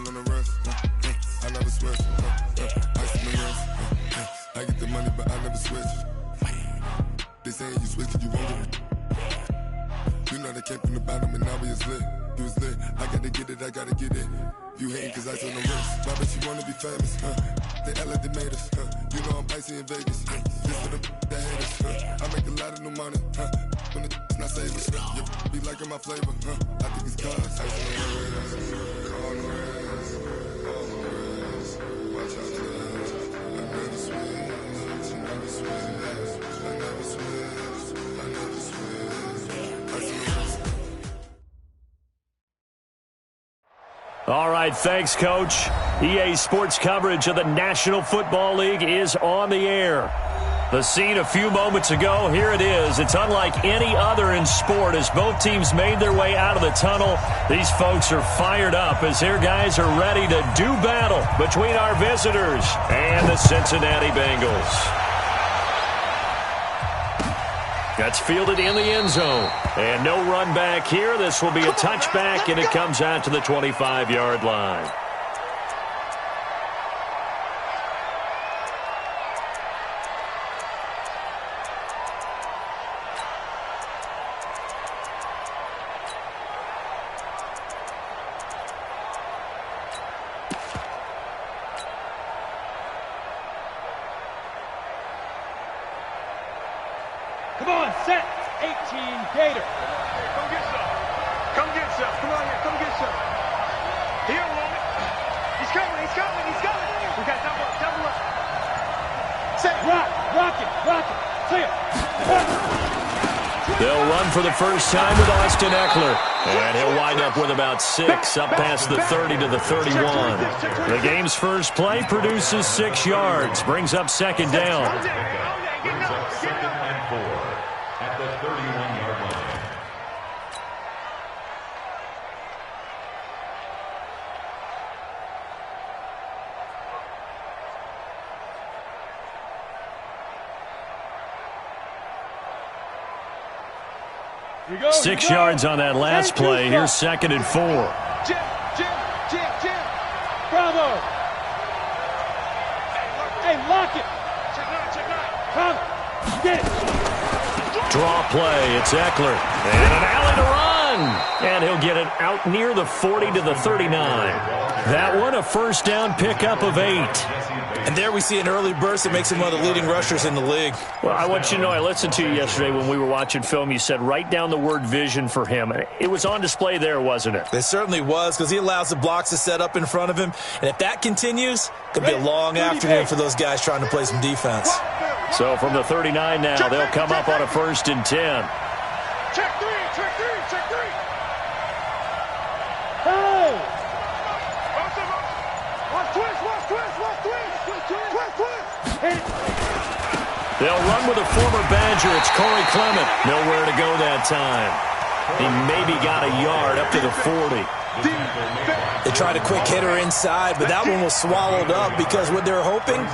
all on the rest. I never sweat. Ice in the rest. I get the money, but I never switch. They saying you switch, you won't get it. You know they came from the bottom and now we is lit. You was lit. I gotta get it, I gotta get it. You hating cause ice on the wrist. Why bet you wanna be famous? They act like they made us. You know I'm icy in Vegas. Just for the that hate us. I make a lot of new money. When it's not savers. You be liking my flavor. I think it's cause ice on the wrist. On the wrist. On the wrist. Watch out for this. I never switch. I never switch. I never switch. I never switch. Ice on the wrist. All right, thanks, Coach. EA Sports coverage of the National Football League is on the air. The scene a few moments ago, here it is. It's unlike any other in sport as both teams made their way out of the tunnel. These folks are fired up as their guys are ready to do battle between our visitors and the Cincinnati Bengals. That's fielded in the end zone. And no run back here. This will be a touchback, and it comes out to the 25-yard line. Come on, set. 18 Gator. Come get some. Come get some. Come on here. Come get some. He don't want it. He's coming. He's coming. He's coming. We got double up. Double up. Set. Rock. Rock it. Rock it. Clear. They'll run for the first time with Austin Eckler. And he'll wind up with about 6 up past the 30 to the 31. The game's first play produces 6 yards. Brings up second down. Brings up second and 4 at the 31-yard line. Here we go. 6 yards on that last play. Here's second and 4. Jim. Bravo. Hey, lock it. Check 9. Check 9. Come. Get it. Draw play. It's Eckler. And an alley to run. And he'll get it out near the 40 to the 39. That one, a first down pickup of 8. And there we see an early burst that makes him one of the leading rushers in the league. Well, I want you to know, I listened to you yesterday when we were watching film. You said write down the word vision for him. It was on display there, wasn't it? It certainly was, because he allows the blocks to set up in front of him. And if that continues, it could be a long afternoon for those guys trying to play some defense. So from the 39 now, they'll come up on a 1st and 10. Check 3. Check 3. Check 3. Hey. Watch twist. Watch twist. Watch twist. Twist. Hit it. They'll run with a former Badger. It's Corey Clement. Nowhere to go that time. He maybe got a yard up to the 40. They tried a quick hitter inside, but that one was swallowed up because what they're hoping,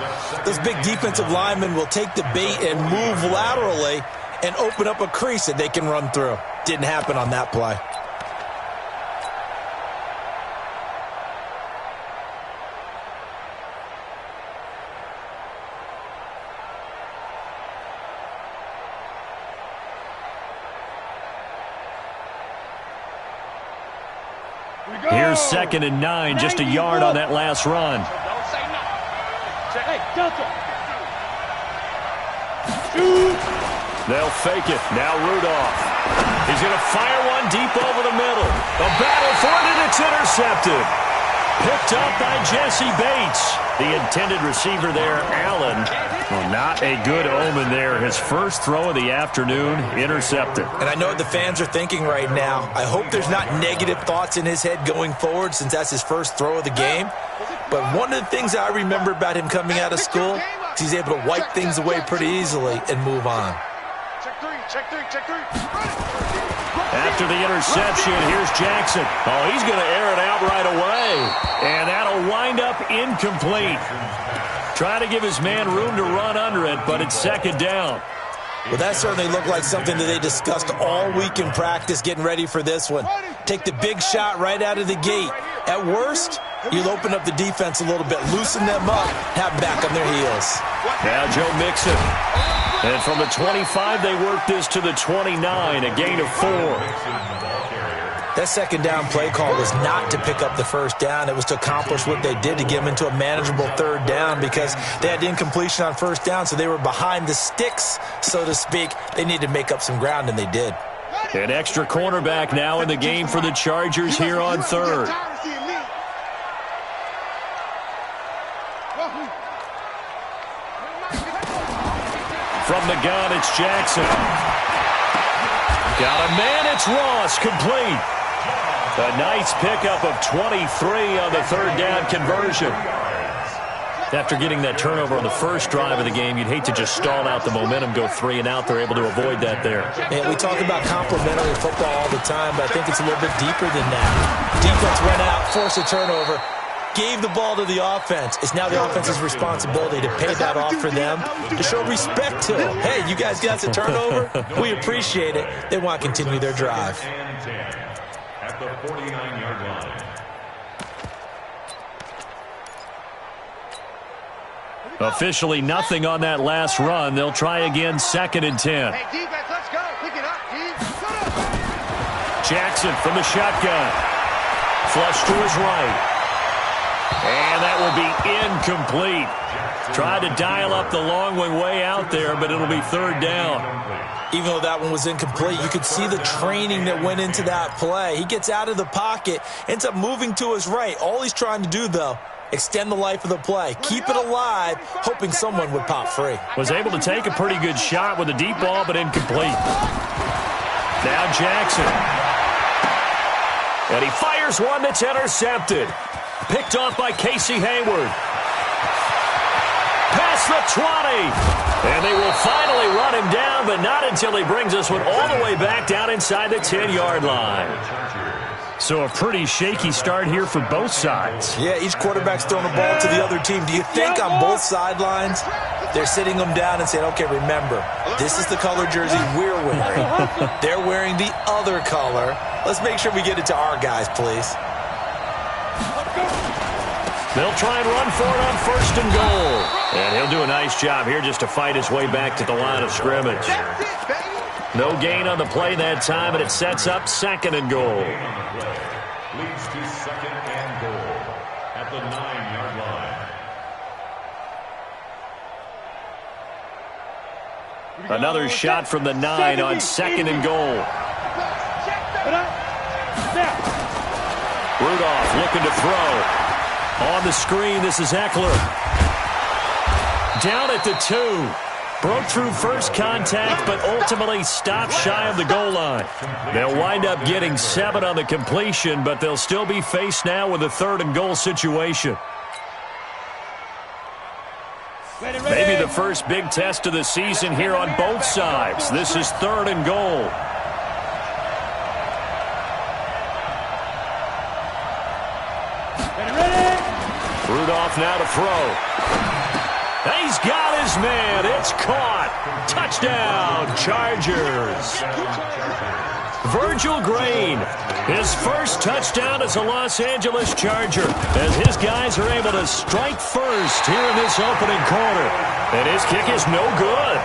those big defensive linemen will take the bait and move laterally and open up a crease that they can run through. Didn't happen on that play. Here's second and 9, just a yard on that last run. Don't say nothing. Hey, Delta. They'll fake it. Now Rudolph. He's going to fire one deep over the middle. A battle for it, and it's intercepted. Picked up by Jesse Bates. The intended receiver there, Allen. Well, not a good omen there. His first throw of the afternoon, intercepted. And I know what the fans are thinking right now. I hope there's not negative thoughts in his head going forward since that's his first throw of the game. But one of the things I remember about him coming out of school is he's able to wipe things away pretty easily and move on. Check 3. Check 3. Check 3. After the interception, here's Jackson. Oh, he's going to air it out right away. And that'll wind up incomplete. Trying to give his man room to run under it, but it's second down. Well, that certainly looked like something that they discussed all week in practice getting ready for this one. Take the big shot right out of the gate. At worst, You'll open up the defense a little bit, loosen them up, have them back on their heels. Now Joe Mixon. And from the 25, they work this to the 29, a gain of 4. That second down play call was not to pick up the first down. It was to accomplish what they did, to get them into a manageable third down, because they had incompletion on first down, so they were behind the sticks, so to speak. They needed to make up some ground, and they did. An extra cornerback now in the game for the Chargers here on third. From the gun, it's Jackson. Got a man, it's Ross, complete. A nice pickup of 23 on the third down conversion. After getting that turnover on the first drive of the game, you'd hate to just stall out the momentum, go 3 and out. They're able to avoid that there. Man, we talk about complementary football all the time, but I think it's a little bit deeper than that. Defense went out, forced a turnover, gave the ball to the offense. It's now the offense's responsibility to pay that off for them, to show respect to them. Hey, you guys got the turnover? We appreciate it. They want to continue their drive. At the 49-yard line. Officially nothing on that last run. They'll try again, 2nd and 10. Hey, defense, let's go. Pick it up, Jackson from the shotgun. Flush to his right. And that will be incomplete. Tried to dial up the long one way out there, but it'll be third down. Even though that one was incomplete, you could see the training that went into that play. He gets out of the pocket, ends up moving to his right. All he's trying to do, though, extend the life of the play. Keep it alive, hoping someone would pop free. Was able to take a pretty good shot with a deep ball, but incomplete. Now Jackson. And he fires one that's intercepted. Picked off by Casey Hayward. Past the 20. And they will finally run him down, but not until he brings this one all the way back down inside the 10-yard line. So a pretty shaky start here for both sides. Yeah, each quarterback's throwing the ball to the other team. Do you think on both sidelines they're sitting them down and saying, okay, remember, this is the color jersey we're wearing. They're wearing the other color. Let's make sure we get it to our guys, please. They'll try and run for it on 1st and goal. And he'll do a nice job here just to fight his way back to the line of scrimmage. No gain on the play that time, and it sets up 2nd and goal. Leads to 2nd and goal at the 9-yard line. Another shot from the 9 on 2nd and goal. Rudolph looking to throw. On the screen, this is Eckler. Down at the 2. Broke through first contact, but ultimately stopped shy of the goal line. They'll wind up getting 7 on the completion, but they'll still be faced now with a 3rd and goal situation. Maybe the first big test of the season here on both sides. This is 3rd and goal. Rudolph now to throw. He's got his man. It's caught. Touchdown, Chargers. Virgil Green, his first touchdown as a Los Angeles Charger, as his guys are able to strike first here in this opening quarter. And his kick is no good.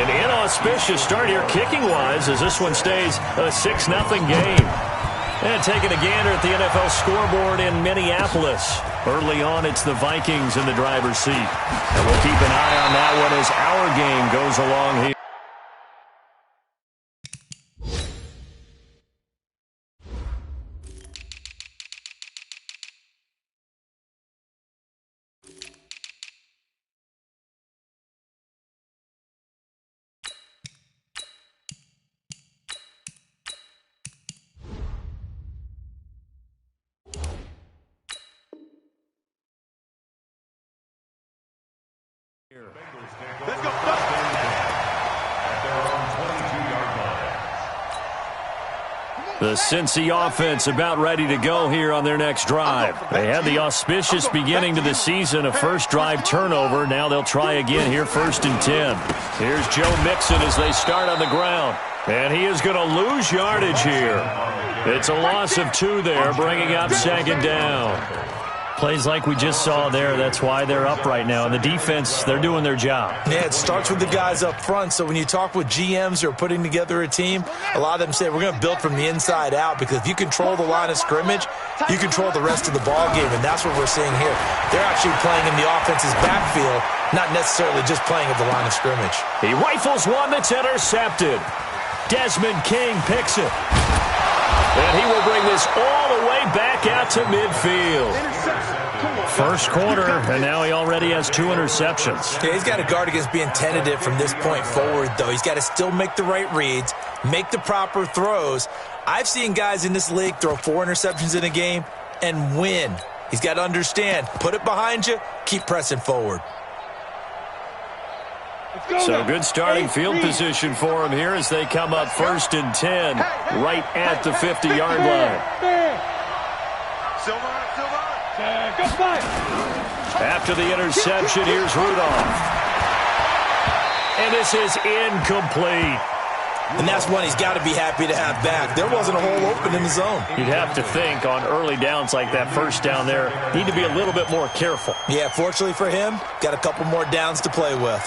An inauspicious start here kicking-wise as this one stays a 6-0 game. And taking a gander at the NFL scoreboard in Minneapolis. Early on, it's the Vikings in the driver's seat. And we'll keep an eye on that one as our game goes along here. Let's go. The Cincy offense about ready to go here on their next drive. They had the auspicious beginning to the season, a first drive turnover. Now they'll try again here, 1st and 10. Here's Joe Mixon as they start on the ground. And he is going to lose yardage here. It's a loss of 2 there, bringing up 2nd down. Plays like we just saw there, that's why they're up right now. And the defense, they're doing their job. Yeah, it starts with the guys up front. So when you talk with GMs who are putting together a team, a lot of them say we're going to build from the inside out, because if you control the line of scrimmage, you control the rest of the ball game, and that's what we're seeing here. They're actually playing in the offense's backfield, not necessarily just playing at the line of scrimmage. He rifles one that's intercepted. Desmond King picks it. And he will bring this all the way back out to midfield. First quarter, and now he already has 2 interceptions. Yeah, he's got to guard against being tentative from this point forward, though. He's got to still make the right reads, make the proper throws. I've seen guys in this league throw 4 interceptions in a game and win. He's got to understand, put it behind you, keep pressing forward. So good starting field position for him here as they come up 1st and 10 right at the 50-yard line. After the interception, here's Rudolph. And this is incomplete. And that's one he's got to be happy to have back. There wasn't a hole open in the zone. You'd have to think on early downs like that, first down there, need to be a little bit more careful. Yeah, fortunately for him, got a couple more downs to play with.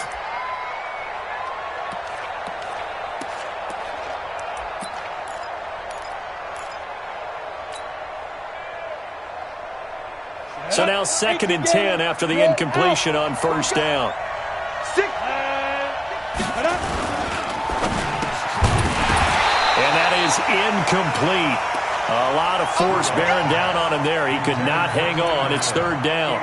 So now 2nd and 10 after the incompletion on first down. And that is incomplete. A lot of force bearing down on him there. He could not hang on. It's 3rd down.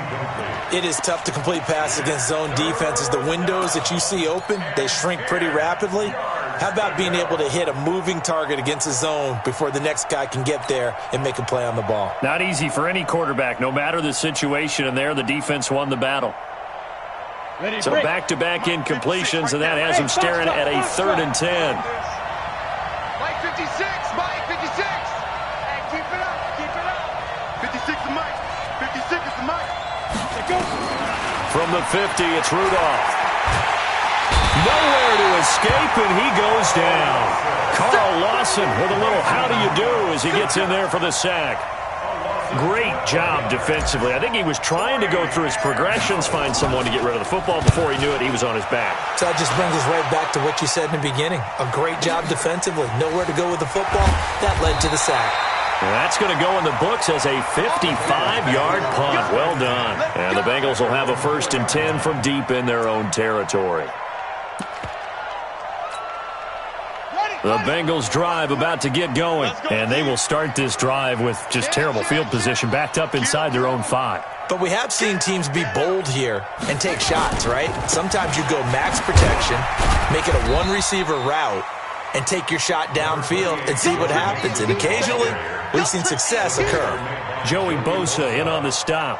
It is tough to complete passes against zone defenses. The windows that you see open, they shrink pretty rapidly. How about being able to hit a moving target against a zone before the next guy can get there and make a play on the ball? Not easy for any quarterback, no matter the situation, and there the defense won the battle. So back-to-back incompletions, and that has him staring at a 3rd and 10. Mike 56, Mike 56. Hey, keep it up. 56 is Mike. 56 is the Mike. From the 50, it's Rudolph. Nowhere to escape, and he goes down. Carl Lawson with a little how do you do as he gets in there for the sack. Great job defensively. I think he was trying to go through his progressions, find someone to get rid of the football. Before he knew it, he was on his back. So that just brings us right back to what you said in the beginning. A great job defensively. Nowhere to go with the football. That led to the sack. And that's going to go in the books as a 55-yard punt. Well done. And the Bengals will have a 1st and 10 from deep in their own territory. The Bengals drive about to get going, and they will start this drive with just terrible field position, backed up inside their own 5. But we have seen teams be bold here and take shots, right? Sometimes you go max protection, make it a one-receiver route, and take your shot downfield and see what happens. And occasionally, we've seen success occur. Joey Bosa in on the stop.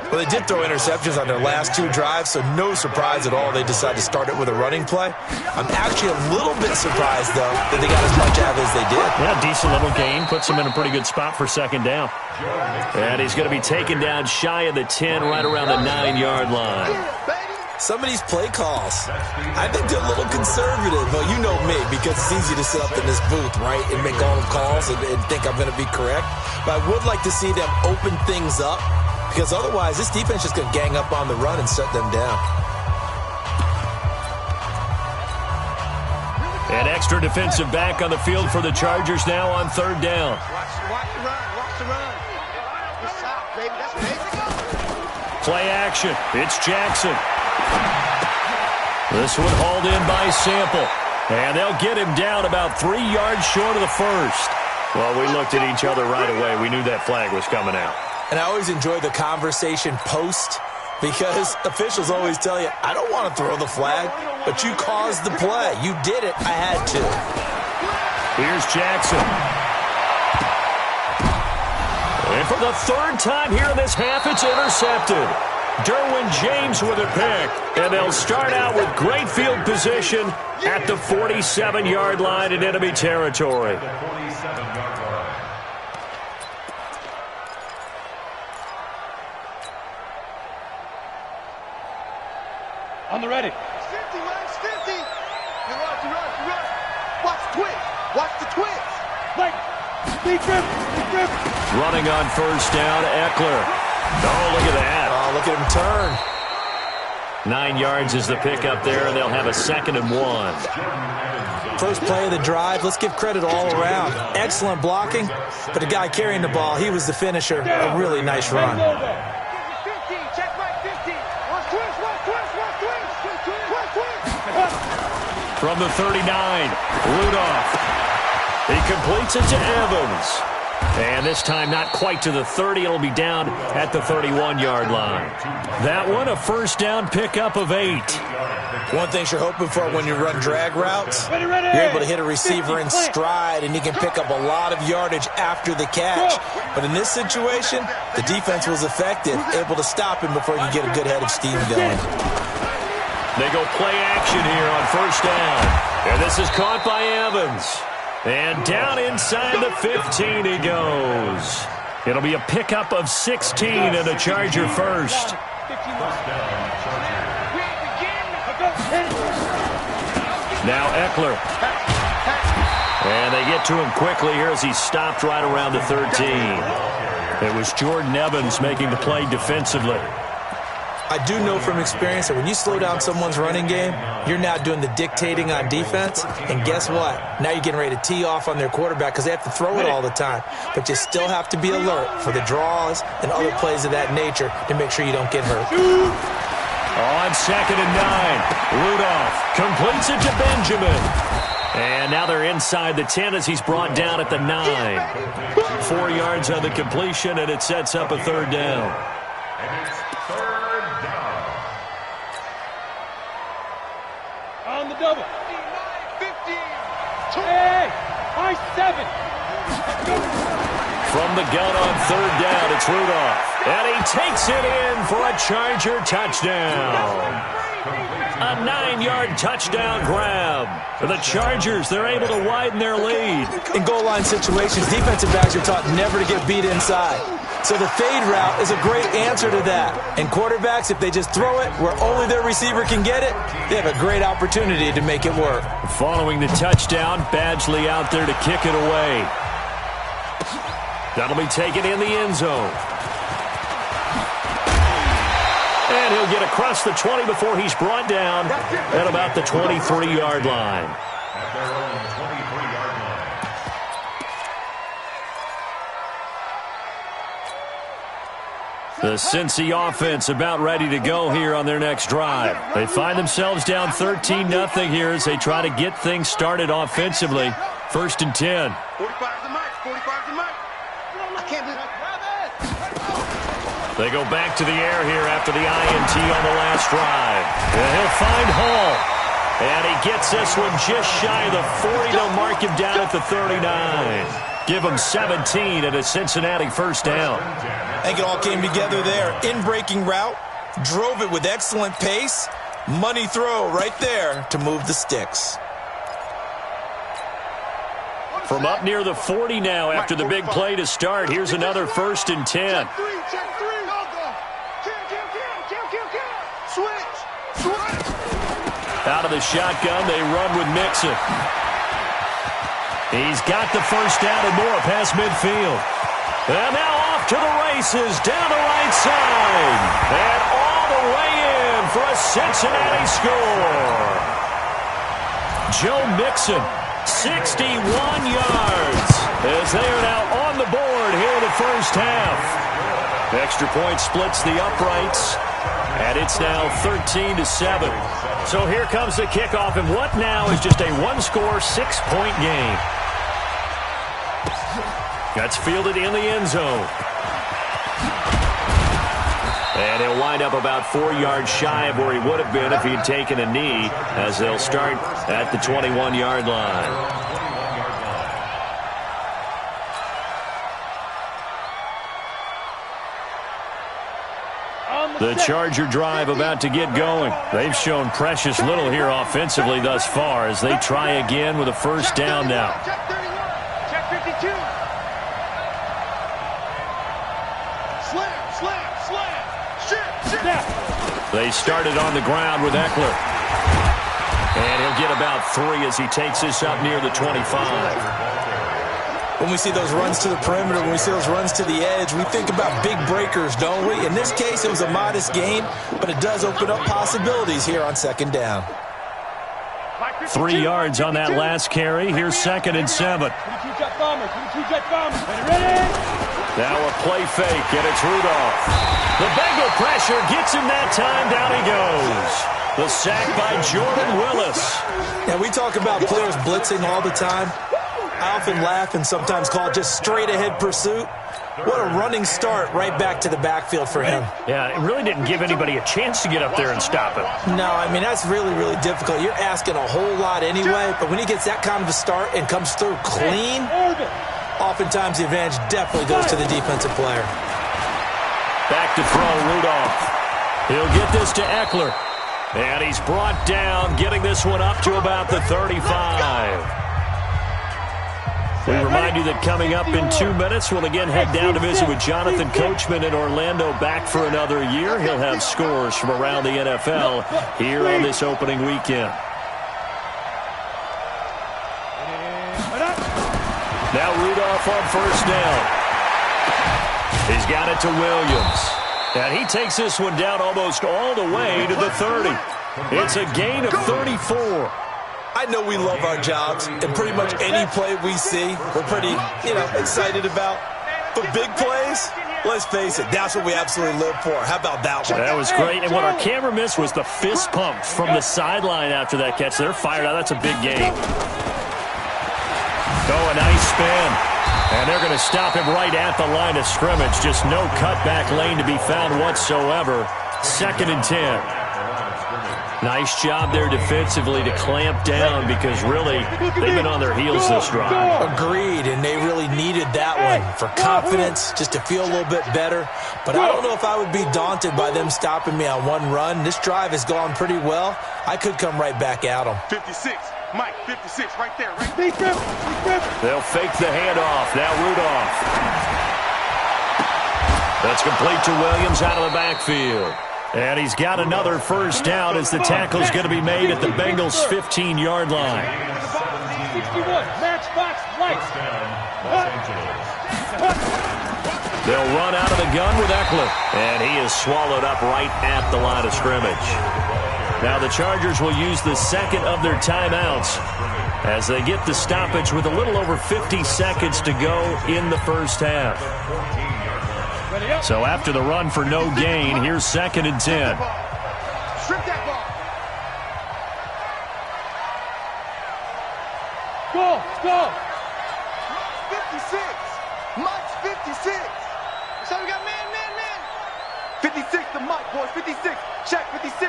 Well, they did throw interceptions on their last 2 drives, so no surprise at all they decided to start it with a running play. I'm actually a little bit surprised, though, that they got as much out as they did. Yeah, decent little gain. Puts him in a pretty good spot for 2nd down. And he's going to be taken down shy of the 10, right around the 9-yard line. Some of these play calls, I think they're a little conservative. Well, you know me, because it's easy to sit up in this booth, right, and make all the calls and think I'm going to be correct. But I would like to see them open things up, because otherwise this defense is going to gang up on the run and shut them down. An extra defensive back on the field for the Chargers now on 3rd down. Watch the run. Watch the run. Good shot, baby. That's basic. Play action. It's Jackson. This one hauled in by Sample. And they'll get him down about 3 yards short of the 1st. Well, we looked at each other right away. We knew that flag was coming out. And I always enjoy the conversation post, because officials always tell you, I don't want to throw the flag, but you caused the play. You did it. I had to. Here's Jackson. And for the 3rd time here in this half, it's intercepted. Derwin James with a pick. And they'll start out with great field position at the 47-yard line in enemy territory. On the ready. 50, man, 50. You run. Watch the twist. Watch the twist. Like, defense. Running on first down, Eckler. Oh, look at that. Oh, look at him turn. 9 yards is the pickup there, and they'll have a 2nd and 1. First play of the drive, let's give credit all around. Excellent blocking, but the guy carrying the ball, he was the finisher. A really nice run. From the 39, Rudolph. He completes it to Evans. And this time not quite to the 30. It'll be down at the 31-yard line. That one, a first down pickup of 8. One thing you're hoping for when you run drag routes, you're able to hit a receiver in stride, and he can pick up a lot of yardage after the catch. But in this situation, the defense was effective, able to stop him before he could get a good head of steam going. They go play action here on first down. And this is caught by Evans. And down inside the 15 he goes. It'll be a pickup of 16 and a Charger first. Now Eckler. And they get to him quickly here as he stopped right around the 13. It was Jordan Evans making the play defensively. I do know from experience that when you slow down someone's running game, you're now doing the dictating on defense. And guess what? Now you're getting ready to tee off on their quarterback because they have to throw it all the time. But you still have to be alert for the draws and other plays of that nature to make sure you don't get hurt. On 2nd and 9, Rudolph completes it to Benjamin. And now they're inside the 10 as he's brought down at the 9. 4 yards on the completion, and it sets up a 3rd down. And it's 3rd down. On the double. 15. Hey, high 7. From the gun on 3rd down, it's Rudolph. And he takes it in for a Charger touchdown. A 9-yard touchdown grab. For the Chargers, they're able to widen their lead. In goal line situations, defensive backs are taught never to get beat inside. So the fade route is a great answer to that. And quarterbacks, if they just throw it where only their receiver can get it, they have a great opportunity to make it work. Following the touchdown, Badgley out there to kick it away. That'll be taken in the end zone. And he'll get across the 20 before he's brought down at about the 23-yard line. At their own 23-yard line. The Cincy offense about ready to go here on their next drive. They find themselves down 13-0 here as they try to get things started offensively. 1st and 10. 45 the mic. 45 the mic. I can't believe it. They go back to the air here after the INT on the last drive. And he'll find Hall. And he gets this one just shy of the 40. They'll mark him down at the 39. Give him 17 at a Cincinnati first down. I think it all came together there. In-breaking route, drove it with excellent pace. Money throw right there to move the sticks. From up near the 40 now after the big play to start. Here's another 1st and 10. Out of the shotgun, they run with Mixon. He's got the first down and more past midfield. And now off to the races down the right side. And all the way in for a Cincinnati score. Joe Mixon, 61 yards, as they are now on the board here in the first half. Extra point splits the uprights, and it's now 13-7. So here comes the kickoff, and what now is just a one-score, 6-point game. That's fielded in the end zone. And he'll wind up about 4 yards shy of where he would have been if he had taken a knee, as they'll start at the 21-yard line. The Charger drive about to get going. They've shown precious little here offensively thus far as they try again with a first down now. Check 31. Check 52. Slam. Shit. They started on the ground with Eckler. And he'll get about 3 as he takes this up near the 25. When we see those runs to the perimeter, when we see those runs to the edge, we think about big breakers, don't we? In this case, it was a modest gain, but it does open up possibilities here on second down. 3 yards on that last carry. Here's 2nd and 7. Now a play fake, and it's Rudolph. The Bengal pressure gets him that time. Down he goes. The sack by Jordan Willis. Now, we talk about players blitzing all the time. I often laugh and sometimes call it just straight-ahead pursuit. What a running start right back to the backfield for him. Yeah, it really didn't give anybody a chance to get up there and stop him. No, I mean, that's really, really difficult. You're asking a whole lot anyway, but when he gets that kind of a start and comes through clean, oftentimes the advantage definitely goes to the defensive player. Back to throw, Rudolph. He'll get this to Eckler. And he's brought down, getting this one up to about the 35. We remind you that coming up in 2 minutes, we'll again head down to visit with Jonathan Coachman in Orlando, back for another year. He'll have scores from around the NFL here on this opening weekend. Now Rudolph on first down. He's got it to Williams. And he takes this one down almost all the way to the 30. It's a gain of 34. I know we love our jobs, and pretty much any play we see, we're pretty, excited about. But big plays, let's face it, that's what we absolutely live for. How about that one? That was great, and what our camera missed was the fist pump from the sideline after that catch. They're fired out. That's a big game. Oh, a nice spin. And they're going to stop him right at the line of scrimmage. Just no cutback lane to be found whatsoever. 2nd and 10. Nice job there defensively to clamp down because really they've been on their heels this drive. Agreed, and they really needed that one for confidence, just to feel a little bit better. But I don't know if I would be daunted by them stopping me on one run. This drive has gone pretty well. I could come right back at them. 56, Mike, 56, right there, right there. They'll fake the handoff. Now Rudolph. That's complete to Williams out of the backfield. And he's got another first down as the tackle's going to be made at the Bengals' 15-yard line. 61, matchbox lights. They'll run out of the gun with Eckler. And he is swallowed up right at the line of scrimmage. Now the Chargers will use the second of their timeouts as they get the stoppage with a little over 50 seconds to go in the first half. So after the run for no gain, here's 2nd and 10. Strip that ball. Go. 56. Mike's 56. So we got man. 56 to Mike, boys. 56. Check 56.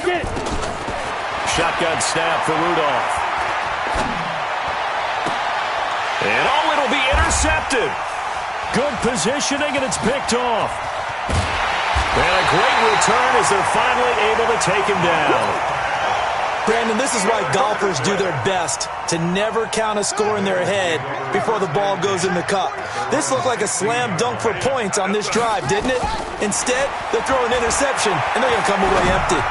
Get it. Shotgun snap for Rudolph. And it'll be intercepted. Good positioning, and it's picked off. And a great return as they're finally able to take him down. Brandon, this is why golfers do their best to never count a score in their head before the ball goes in the cup. This looked like a slam dunk for points on this drive, didn't it? Instead, they'll throw an interception, and they're going to come away empty.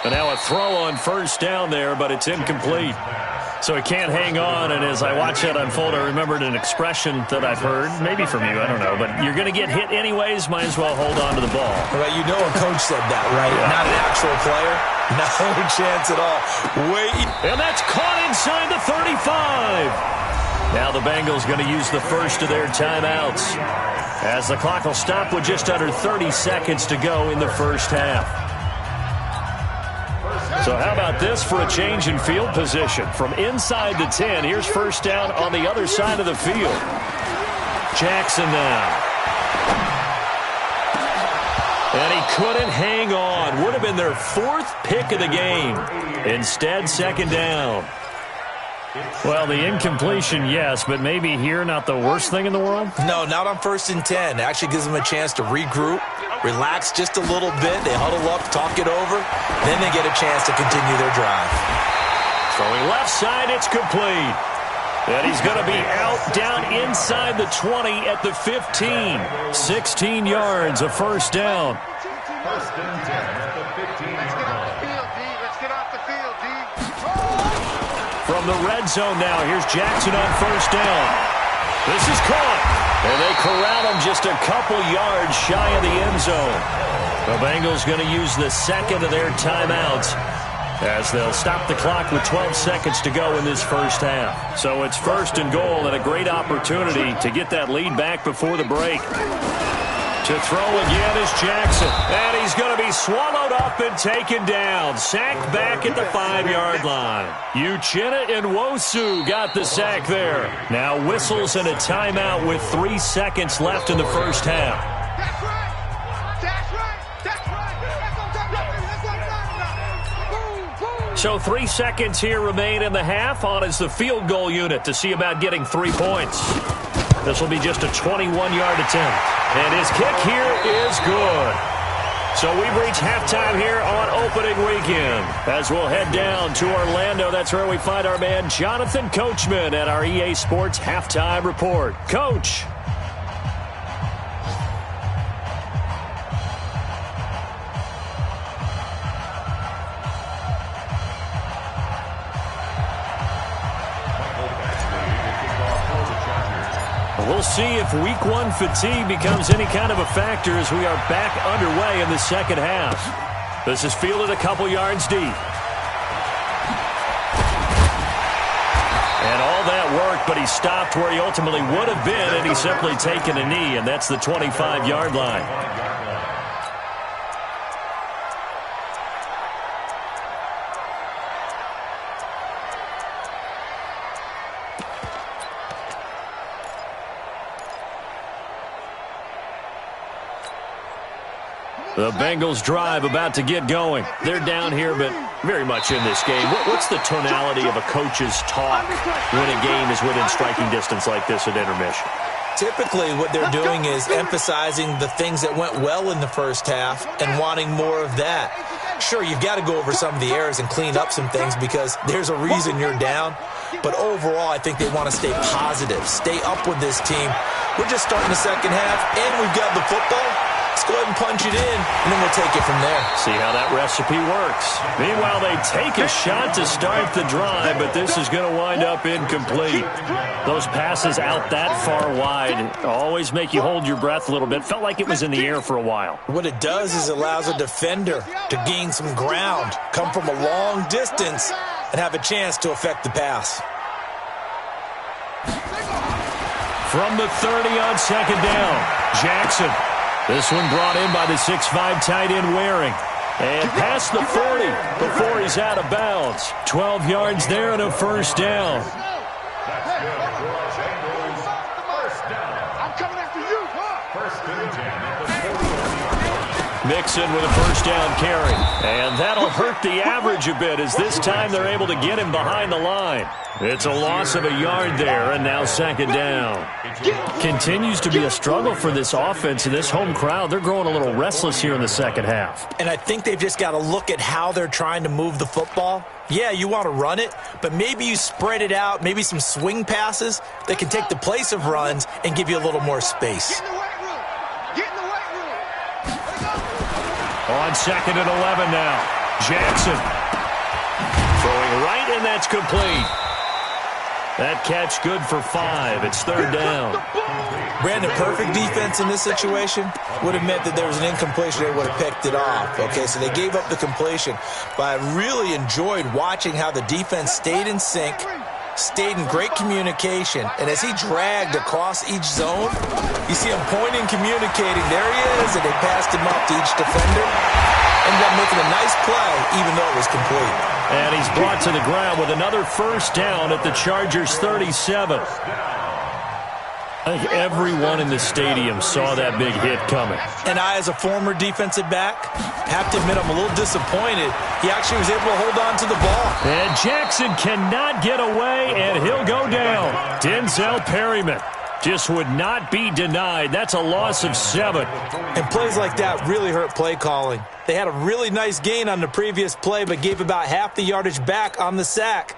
And now a throw on first down there, but it's incomplete. So he can't hang on, and as I watch that unfold, I remembered an expression that I've heard, maybe from you, I don't know, but you're going to get hit anyways, might as well hold on to the ball. Well, you know a coach said that, right? Yeah. Not an actual player. No chance at all. Wait. And that's caught inside the 35. Now the Bengals going to use the first of their timeouts as the clock will stop with just under 30 seconds to go in the first half. So how about this for a change in field position? From inside the 10, here's first down on the other side of the field. Jackson now. And he couldn't hang on. Would have been their 4th pick of the game. Instead, second down. Well, the incompletion, yes, but maybe here not the worst thing in the world? No, not on 1st and 10. It actually gives them a chance to regroup, relax just a little bit. They huddle up, talk it over. Then they get a chance to continue their drive. Throwing left side, it's complete. And he's going to be out down inside the 20 at the 15. 16 yards, a first down. First and 10 at the 15. Let's get off the field, D. Let's get off the field, D. From from the red zone now. Here's Jackson on first down. This is caught. And they corral him just a couple yards shy of the end zone. The Bengals going to use the second of their timeouts as they'll stop the clock with 12 seconds to go in this first half. So it's first and goal and a great opportunity to get that lead back before the break. To throw again is Jackson. And he's going to be swallowed up and taken down. Sacked back at the 5-yard line. Uchenna and Nwosu got the sack there. Now whistles and a timeout with 3 seconds left in the first half. That's right. That's right. That's right. That's what I'm talking about. Boom, boom. So 3 seconds here remain in the half. On is the field goal unit to see about getting 3 points. This will be just a 21-yard attempt. And his kick here is good. So we've reached halftime here on opening weekend. As we'll head down to Orlando, that's where we find our man Jonathan Coachman at our EA Sports Halftime Report. Coach. We'll see if Week 1 fatigue becomes any kind of a factor as we are back underway in the second half. This is fielded a couple yards deep. And all that worked, but he stopped where he ultimately would have been, and he's simply taken a knee, and that's the 25-yard line. The Bengals drive about to get going. They're down here, but very much in this game. What's the tonality of a coach's talk when a game is within striking distance like this at intermission? Typically, what they're doing is emphasizing the things that went well in the first half and wanting more of that. Sure, you've got to go over some of the errors and clean up some things because there's a reason you're down. But overall, I think they want to stay positive, stay up with this team. We're just starting the second half, and we've got the football. Let's go ahead and punch it in, and then we'll take it from there. See how that recipe works. Meanwhile, they take a shot to start the drive, but this is going to wind up incomplete. Those passes out that far wide always make you hold your breath a little bit. Felt like it was in the air for a while. What it does is it allows a defender to gain some ground, come from a long distance, and have a chance to affect the pass. From the 30 on second down, Jackson. This one brought in by the 6'5" tight end Waring. And past the 40 before he's out of bounds. 12 yards there and a first down. I'm coming after you. Mixon with a first down carry. And that'll hurt the average a bit as this time they're able to get him behind the line. It's a loss of a yard there, and now second down. Continues to be a struggle for this offense and this home crowd. They're growing a little restless here in the second half. And I think they've just got to look at how they're trying to move the football. Yeah, you want to run it, but maybe you spread it out, maybe some swing passes that can take the place of runs and give you a little more space. Get in the weight room. Get in the weight room. On second and 11 now, Jackson throwing right, and that's complete. That catch good for 5. It's third down. Brandon, perfect defense in this situation would have meant that there was an incompletion. They would have picked it off. Okay, so they gave up the completion. But I really enjoyed watching how the defense stayed in sync, stayed in great communication. And as he dragged across each zone, you see him pointing, communicating. There he is, and they passed him up to each defender. Ended up making a nice play, even though it was complete. And he's brought to the ground with another first down at the Chargers' 37. I think everyone in the stadium saw that big hit coming. And I, as a former defensive back, have to admit I'm a little disappointed. He actually was able to hold on to the ball. And Jackson cannot get away, and he'll go down. Denzel Perryman just would not be denied. That's a loss of 7. And plays like that really hurt play calling. They had a really nice gain on the previous play, but gave about half the yardage back on the sack.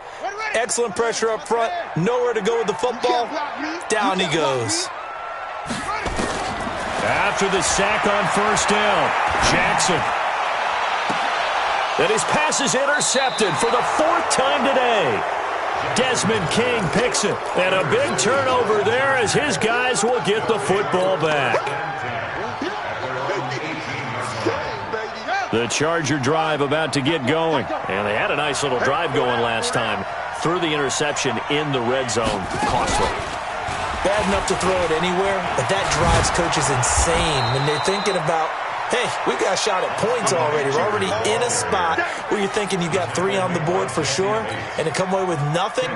Excellent pressure up front. Nowhere to go with the football. Down he goes. After the sack on first down, Jackson. And his pass is intercepted for the 4th time today. Desmond King picks it. And a big turnover there as his guys will get the football back. The Charger drive about to get going. And they had a nice little drive going last time. Threw the interception in the red zone. Costly. Bad enough to throw it anywhere, but that drives coaches insane when they're thinking about, hey, we got a shot at points already. We're already in a spot where you're thinking you got 3 on the board for sure, and to come away with nothing,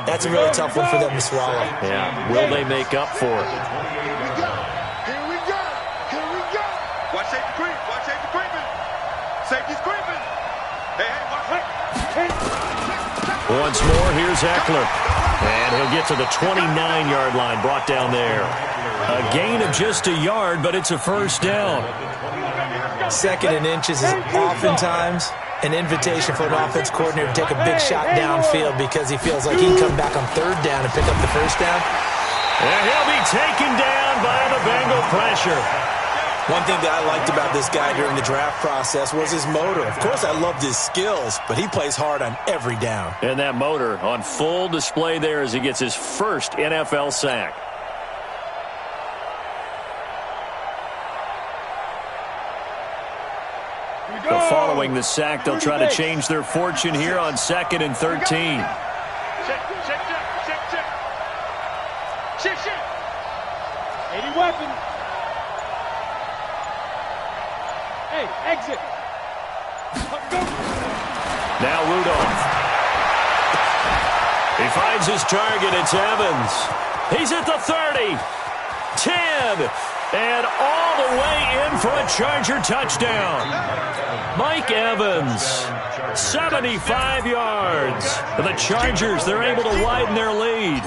that's a really tough one for them to swallow. Yeah, will they make up for it? Here we go. Here we go. Watch safety creep. Watch safety creeping. Safety's creeping. Hey, watch it. Once more, here's Eckler. And he'll get to the 29-yard line, brought down there. A gain of just a yard, but it's a first down. 2nd and inches is oftentimes an invitation for an offense coordinator to take a big shot downfield because he feels like he can come back on 3rd down and pick up the first down. And he'll be taken down by the Bengal pressure. One thing that I liked about this guy during the draft process was his motor. Of course, I loved his skills, but he plays hard on every down. And that motor on full display there as he gets his first NFL sack. But following the sack, they'll try to change their fortune here on 2nd and 13. Check. Shift. 80 weapons. Hey, exit. Now Rudolph. He finds his target. It's Evans. He's at the 30. 10. And all the way in for a Charger touchdown. Mike Evans, 75 yards. The Chargers, they're able to widen their lead.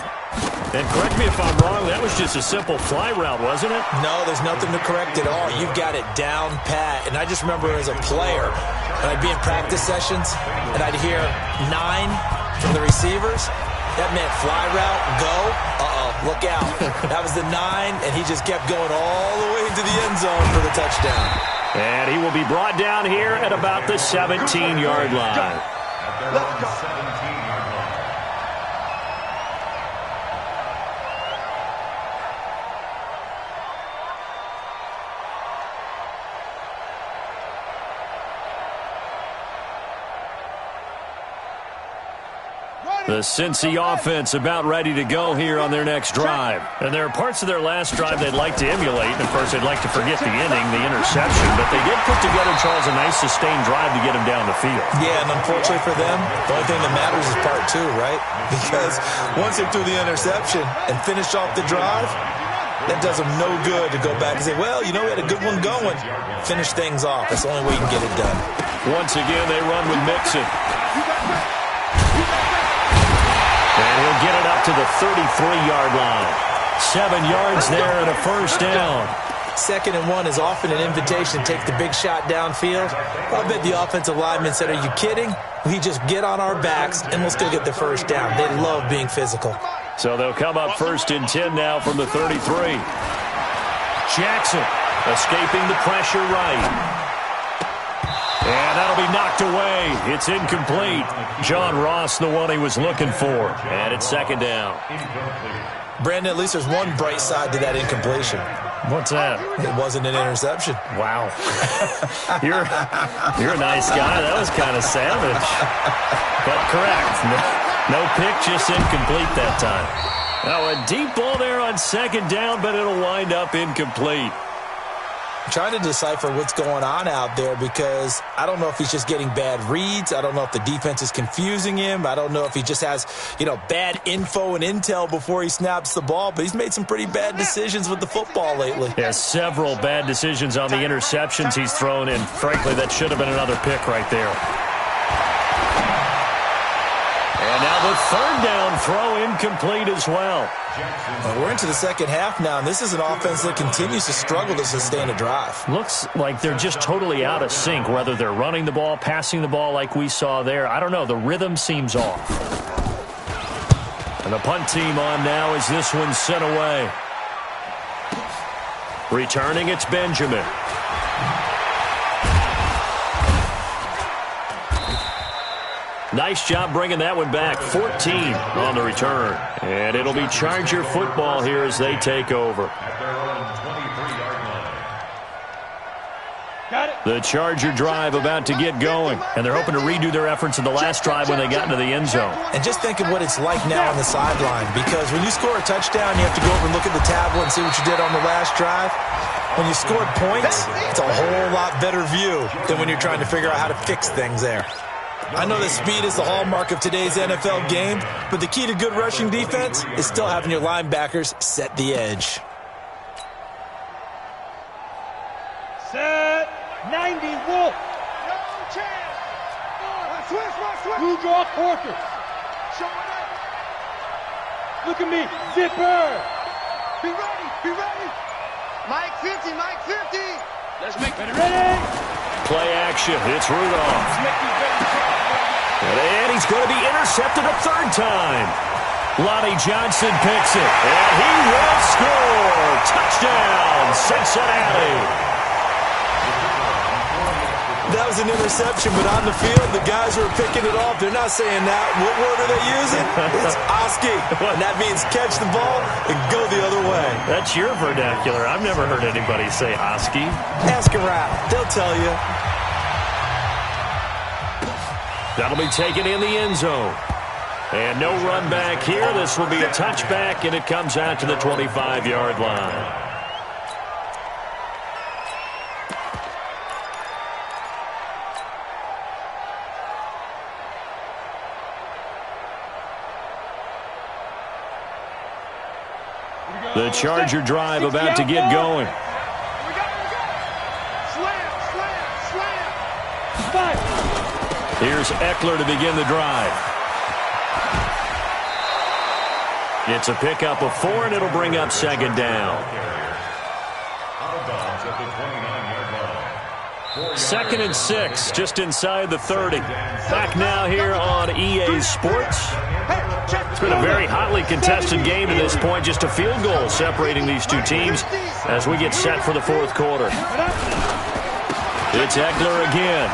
And correct me if I'm wrong, that was just a simple fly route, wasn't it? No, there's nothing to correct at all. You've got it down pat. And I just remember as a player, when I'd be in practice sessions, and I'd hear 9 from the receivers. That meant fly route, go, look out. That was the 9, and he just kept going all the way into the end zone for the touchdown. And he will be brought down here at about the 17-yard line. Let's go. The Cincy offense about ready to go here on their next drive. And there are parts of their last drive they'd like to emulate. And, of course, they'd like to forget the inning, the interception. But they did put together, Charles, a nice sustained drive to get him down the field. Yeah, and unfortunately for them, the only thing that matters is part 2, right? Because once they threw the interception and finished off the drive, that does them no good to go back and say, well, you know, we had a good one going. Finish things off. That's the only way you can get it done. Once again, they run with Mixon. And he'll get it up to the 33-yard line. 7 yards there and a first down. 2nd and 1 is often an invitation to take the big shot downfield. I bet the offensive lineman said, are you kidding? We just get on our backs and let's go get the first down. They love being physical. So they'll come up 1st and 10 now from the 33. Jackson escaping the pressure right. And that'll be knocked away. It's incomplete. John Ross, the one he was looking for. And it's 2nd down. Brandon, at least there's one bright side to that incompletion. What's that? It wasn't an interception. Wow. You're a nice guy. That was kind of savage. But correct. No pick, just incomplete that time. Now a deep ball there on 2nd down, but it'll wind up incomplete. I'm trying to decipher what's going on out there because I don't know if he's just getting bad reads. I don't know if the defense is confusing him. I don't know if he just has, bad info and intel before he snaps the ball. But he's made some pretty bad decisions with the football lately. Yeah, several bad decisions on the interceptions he's thrown in. Frankly, that should have been another pick right there. And now the 3rd down throw incomplete as well. We're into the 2nd half now, and this is an offense that continues to struggle to sustain a drive. Looks like they're just totally out of sync, whether they're running the ball, passing the ball like we saw there. I don't know. The rhythm seems off. And the punt team on now as this one's sent away. Returning, it's Benjamin. Nice job bringing that one back. 14 on the return. And it'll be Charger football here as they take over. The Charger drive about to get going, and they're hoping to redo their efforts in the last drive when they got into the end zone. And just think of what it's like now on the sideline, because when you score a touchdown, you have to go over and look at the tablet and see what you did on the last drive. When you scored points, it's a whole lot better view than when you're trying to figure out how to fix things there. I know that speed is the hallmark of today's NFL game, but the key to good rushing defense is still having your linebackers set the edge. Set 90 Wolf. No chance. Switch. Blue draw quarters. Show it up. Look at me. Zipper. Be ready. Mike 50. Let's make it ready. Play action. It's Rudolph. And he's going to be intercepted a third time. Lonnie Johnson picks it. And he will score. Touchdown, Cincinnati. That was an interception, but on the field, the guys who are picking it off, they're not saying that. What word are they using? It's Oski. And that means catch the ball and go the other way. That's your vernacular. I've never heard anybody say Oski. Ask around. They'll tell you. That'll be taken in the end zone. And no run back here. This will be a touchback, and it comes out to the 25-yard line. The Charger drive about to get going. Slam. Here's Eckler to begin the drive. It's a pickup of 4, and it'll bring up second down. Second and 6, just inside the 30. Back now here on EA Sports. It's been a very hotly contested game to this point. Just a field goal separating these two teams as we get set for the fourth quarter. It's Eckler again.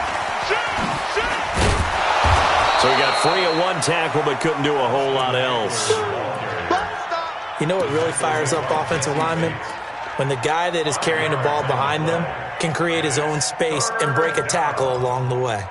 So he got free at one tackle but couldn't do a whole lot else. You know what really fires up offensive linemen? When the guy that is carrying the ball behind them can create his own space and break a tackle along the way.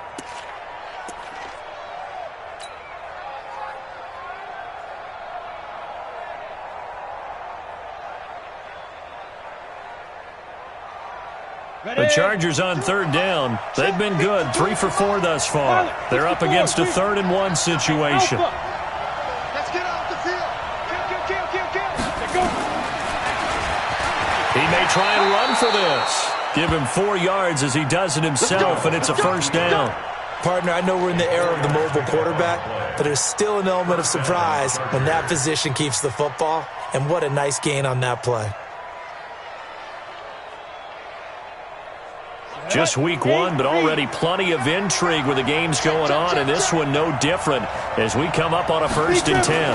The Chargers on third down. They've been good, 3 for 4 thus far. They're up against a 3rd-and-1 situation. Let's get off the field. Kill. He may try and run for this. Give him 4 yards as he does it himself, and it's a first down. Partner, I know we're in the era of the mobile quarterback, but there's still an element of surprise when that position keeps the football, and what a nice gain on that play. Just week 1, but already plenty of intrigue with the games going on, and this one no different as we come up on a 1st and 10.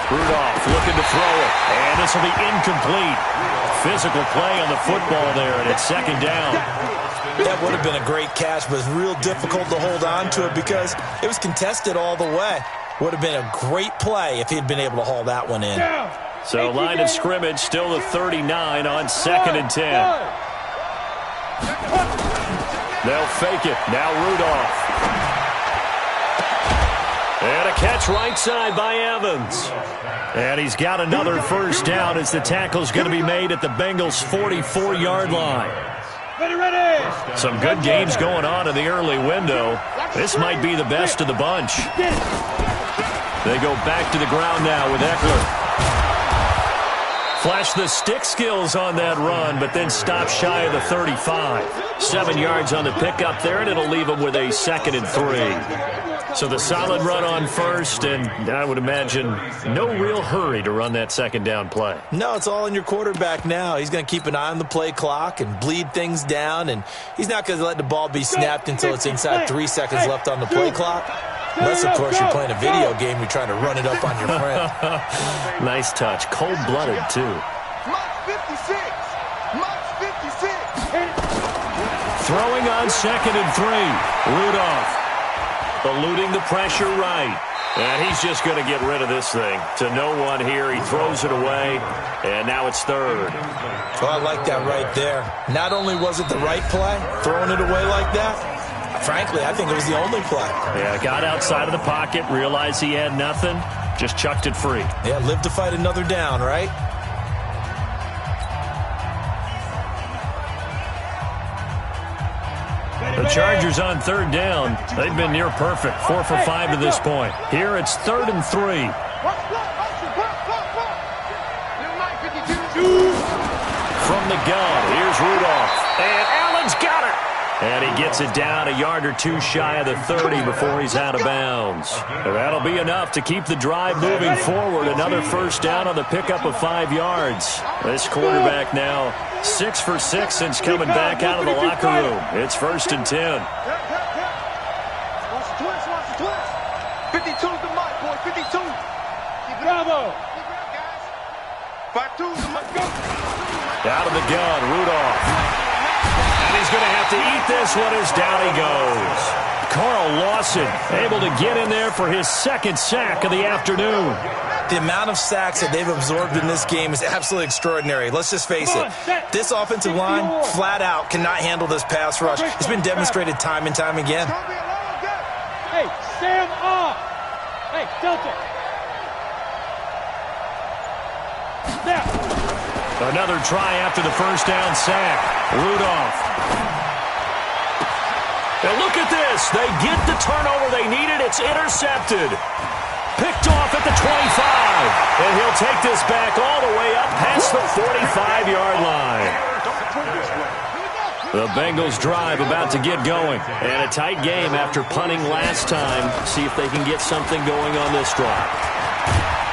Rudolph looking to throw it, and this will be incomplete. Physical play on the football there, and it's second down. That would have been a great catch, but it's real difficult to hold on to it because it was contested all the way. Would have been a great play if he'd been able to haul that one in. So line of scrimmage still the 39 on 2nd and 10. They'll fake it. Now Rudolph. And a catch right side by Evans. And he's got another first down as the tackle's going to be made at the Bengals' 44-yard line. Ready. Some good games going on in the early window. This might be the best of the bunch. They go back to the ground now with Eckler. Flash the stick skills on that run, but then stop shy of the 35. 7 yards on the pickup there, and it'll leave them with a 2nd and 3. So the solid run on first, and I would imagine no real hurry to run that second down play. No, it's all in your quarterback now. He's going to keep an eye on the play clock and bleed things down, and he's not going to let the ball be snapped until it's inside 3 seconds left on the play clock. Unless, of course, you're playing a video game, you're trying to run it up on your friend. Nice touch. Cold-blooded, too. Mark 56. Mark 56. Throwing on 2nd and 3. Rudolph. eluding the pressure right. And he's just going to get rid of this thing. To no one here. He throws it away, and now it's third. Well, I like that right there. Not only was it the right play, throwing it away like that, frankly, I think it was the only play. Yeah, got outside of the pocket, realized he had nothing, just chucked it free. Yeah, live to fight another down, right? The Chargers on third down. They've been near perfect, 4 for 5 to this point. Here it's 3rd and 3. From the gun, here's Rudolph. And Allen's got it. And he gets it down a yard or two shy of the 30 before he's out of bounds. And that'll be enough to keep the drive moving forward. Another first down on the pickup of 5 yards. This quarterback now 6 for 6 since coming back out of the locker room. It's 1st and 10. Watch the twist, watch the twist. 52's the mic, boy, 52. Bravo. 5-2's the mic, go. Out of the gun, Rudolph. And he's going to have to eat this one as down he goes. Carl Lawson able to get in there for his 2nd sack of the afternoon. The amount of sacks that they've absorbed in this game is absolutely extraordinary. Let's just face it. This offensive line, flat out, cannot handle this pass rush. It's been demonstrated time and time again. Hey, Sam off. Hey, Delta. Snap. Another try after the first down sack. Rudolph. Now look at this. They get the turnover they needed. It's intercepted. Picked off at the 25. And he'll take this back all the way up past the 45-yard line. The Bengals drive about to get going. And a tight game after punting last time. See if they can get something going on this drive.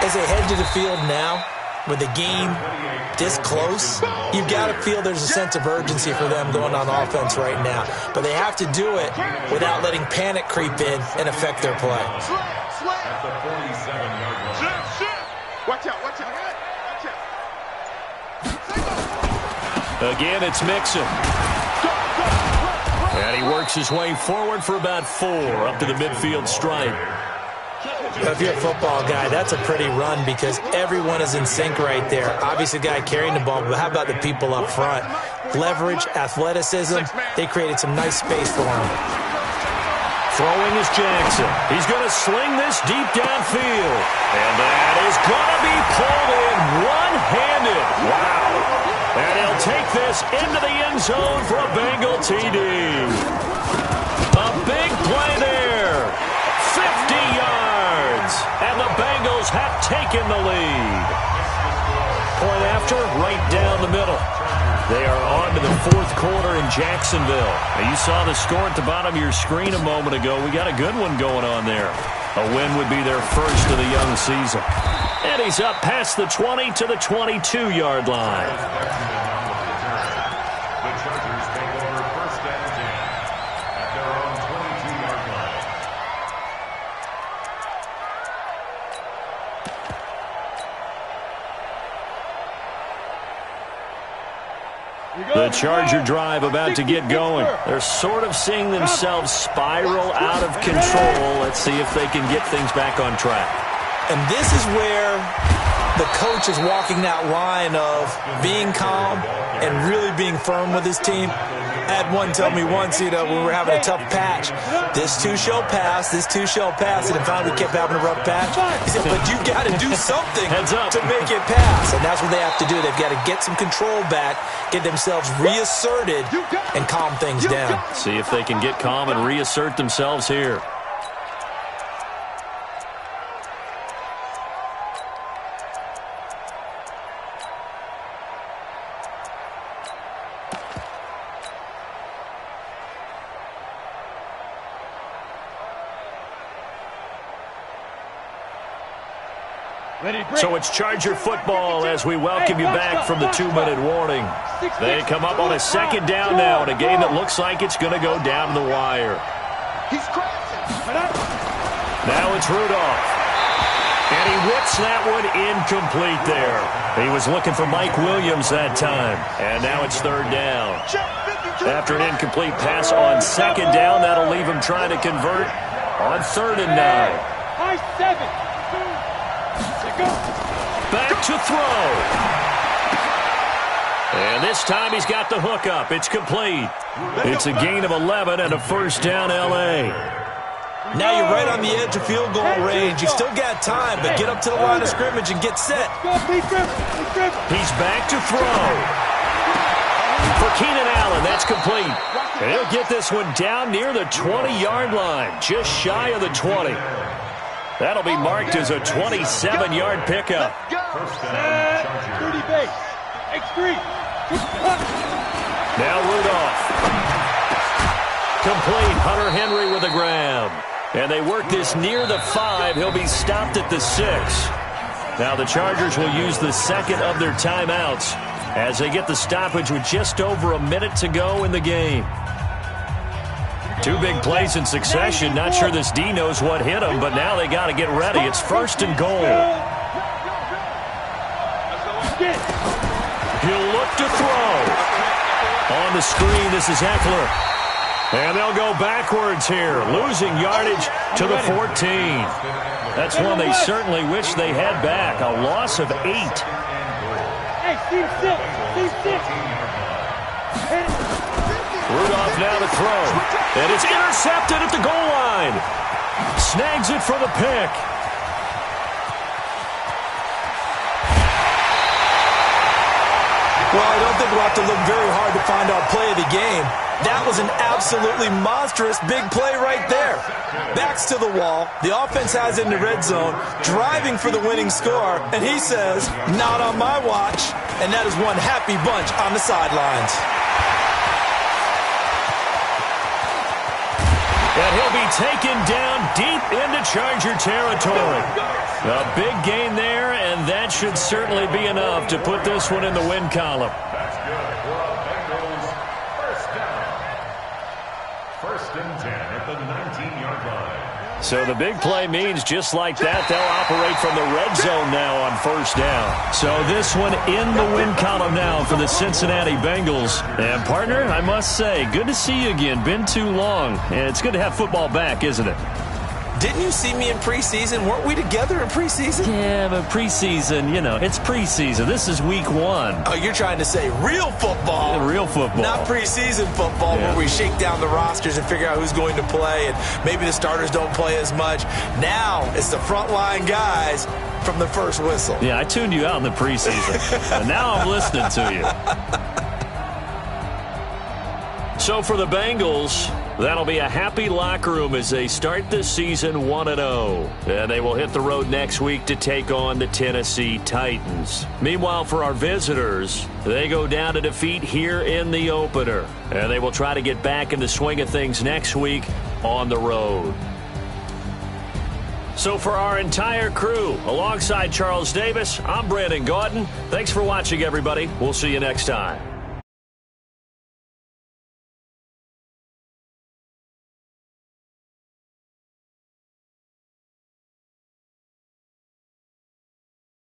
As they head to the field now, with the game this close, you've got to feel there's a sense of urgency for them going on offense right now. But they have to do it without letting panic creep in and affect their play. At the 47-yard line. Watch out, watch out. Again, it's Mixon. And he works his way forward for about 4 up to the midfield stripe. If you're a football guy, that's a pretty run because everyone is in sync right there. Obviously, the guy carrying the ball, but how about the people up front? Leverage, athleticism, they created some nice space for him. Throwing is Jackson. He's going to sling this deep downfield. And that is going to be pulled in one-handed. Wow. And he'll take this into the end zone for a Bengal TD. A big play there. 50 yards. And the Bengals have taken the lead. Point after, right down the middle. They are on to the 4th quarter in Jacksonville. Now, you saw the score at the bottom of your screen a moment ago. We got a good one going on there. A win would be their first of the young season. And he's up past the 20 to the 22-yard line. The Chargers take over 1st and 10 at their own 22-yard line. The Charger drive about to get going. They're sort of seeing themselves spiral out of control. Let's see if they can get things back on track. And this is where the coach is walking that line of being calm and really being firm with his team. I had one tell me once, when we were having a tough patch, this too shall pass, this too shall pass, and then finally we kept having a rough patch. He said, but you got to do something to make it pass, and that's what they have to do. They've got to get some control back, get themselves reasserted, and calm things down. See if they can get calm and reassert themselves here. So it's Charger football as we welcome you back from the 2-minute warning. They come up on a 2nd down now in a game that looks like it's going to go down the wire. He's crashing. Now it's Rudolph. And he whips that one incomplete there. He was looking for Mike Williams that time. And now it's 3rd down. After an incomplete pass on 2nd down, that'll leave him trying to convert On 3rd and 9. High 7. Back to throw. And this time he's got the hook up. It's complete. It's a gain of 11 and a first down, L.A. Now you're right on the edge of field goal range. You still got time, but get up to the line of scrimmage and get set. He's back to throw. For Keenan Allen, that's complete. And he'll get this one down near the 20-yard line, just shy of the 20. That'll be marked as a 27-yard pickup. Dirty base. X3. Now Rudolph. Complete. Hunter Henry with a grab. And they work this near the 5. He'll be stopped at the 6. Now the Chargers will use the second of their timeouts as they get the stoppage with just over a minute to go in the game. 2 big plays in succession. Not sure this D knows what hit him, but now they got to get ready. It's 1st and goal. He'll look to throw. On the screen, this is Eckler. And they'll go backwards here, losing yardage to the 14. That's one they certainly wish they had back. A loss of 8. Hey, Steve 6. Rudolph now to throw. And it's intercepted at the goal line. Snags it for the pick. Well, I don't think we'll have to look very hard to find our play of the game. That was an absolutely monstrous big play right there. Backs to the wall. The offense has in the red zone, driving for the winning score. And he says, not on my watch. And that is one happy bunch on the sidelines. And he'll be taken down deep into Charger territory. A big gain there, and that should certainly be enough to put this one in the win column. That's good for a Bengals first down. 1st and 10 at the 19-yard line. So the big play means just like that, they'll operate from the red zone now on 1st down. So this one in the win column now for the Cincinnati Bengals. And partner, I must say, good to see you again. Been too long. And it's good to have football back, isn't it? Didn't you see me in preseason? Weren't we together in preseason? Yeah, but preseason, you know, it's preseason. This is week 1. Oh, you're trying to say real football. Real football. Not preseason football where we shake down the rosters and figure out who's going to play, and maybe the starters don't play as much. Now it's the frontline guys from the first whistle. Yeah, I tuned you out in the preseason. And now I'm listening to you. So for the Bengals, that'll be a happy locker room as they start the season 1-0. And they will hit the road next week to take on the Tennessee Titans. Meanwhile, for our visitors, they go down to defeat here in the opener. And they will try to get back in the swing of things next week on the road. So for our entire crew, alongside Charles Davis, I'm Brandon Gaudin. Thanks for watching, everybody. We'll see you next time.